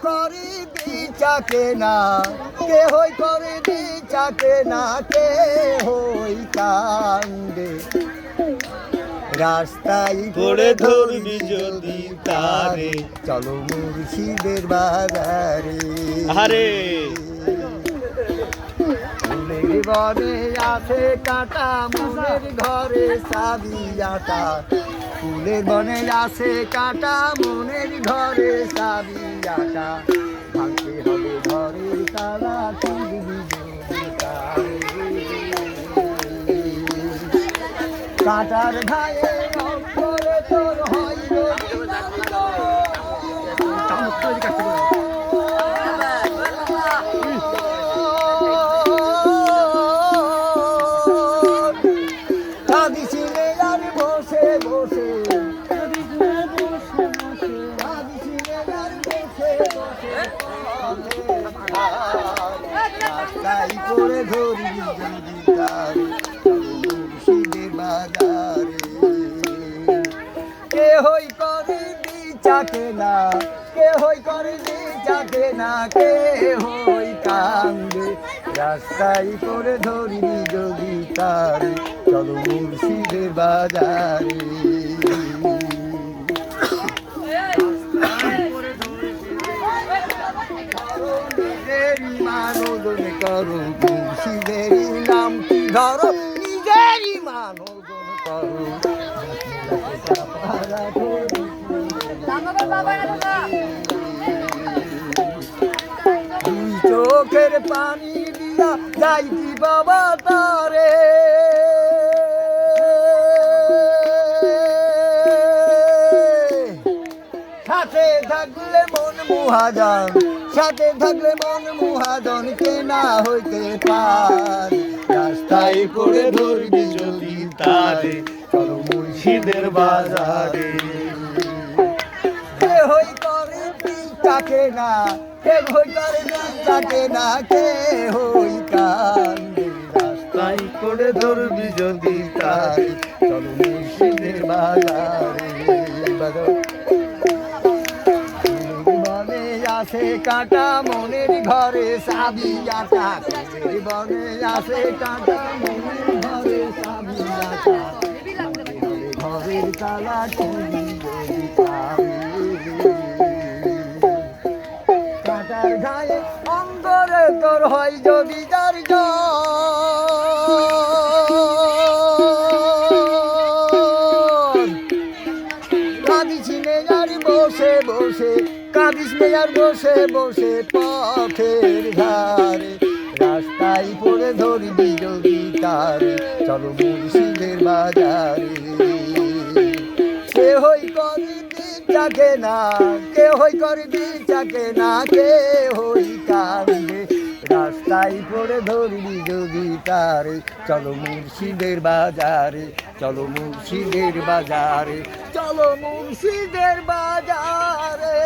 করে বিচাকে না, করে বিচাকে না, কান্দে রাস্তায় করে ধরবি যদি তারে। চলো মুর্শিদের বাজারে। আরে ফুলের বনে আছে কাঁটা, মনের ঘরে চাবি আটা। ফুলের বনে আছে কাঁটা, মনের ঘরে চাবি আটা। ভাঙতে হবে ঘরের তালা, খুলবি যদি তারে। কাঁটার ঘায়ে অক্ষরে তোর হয় কাঁদিছিলে আর বসে বসে, কাঁদিছিলে আর বসে বসে। রাস্তায় করে ধরি যদি তারে, মুর্শিদের বাজারে। কেহই করে বিচাকে না, করে বিচাকে না, কেহই কান্দে রাস্তায় করে ধরিনি যদি তারে। চলো মুর্শিদের বাজারে। নিজেরই মানদন করো, মুর্শিদেরই নাম কি ধরো, নিজেরই মানদন করো। দুই চোখের পানি দিয়া যাই কি বাবা তারে। সাথে থাকলে মন মহাজন, সাথে থাকলে মন মহাজন, কেনা হইতে পার। রাস্তায় করে ধরবি যদি তারে, চলো মুর্শিদের বাজারে। কেহই করে বিচাকে না, কেহই করে বিচাকে না, কেহই কান্দে রাস্তায় করে ধরবি যদি তারে। চলো মুর্শিদের বাজারে। আছে কাঁটা, মনের ঘরে চাবি আটা। বনে আছে কাঁটা, মনের ঘরে চাবি আটা। ঘরের তালা খুলি যদি কাঁটার গায়ে অন্তরে তোর হয় যদি যার কাঁদিছিলে আর বসে বসে, কাঁদিছিলে আর বসে বসে পথের ধারে। রাস্তায় পড়ে ধরবি যদি তারে, চলো মুর্শিদের বাজারে। কেহই করে বিচাকে না, কেহই করে বিচাকে না, কেহই কান্দে রাস্তায় পড়ে ধরবি যদি তারে। চলো মুর্শিদের বাজারে, চলো মুর্শিদের বাজারে, চলো মুর্শিদের বাজারে।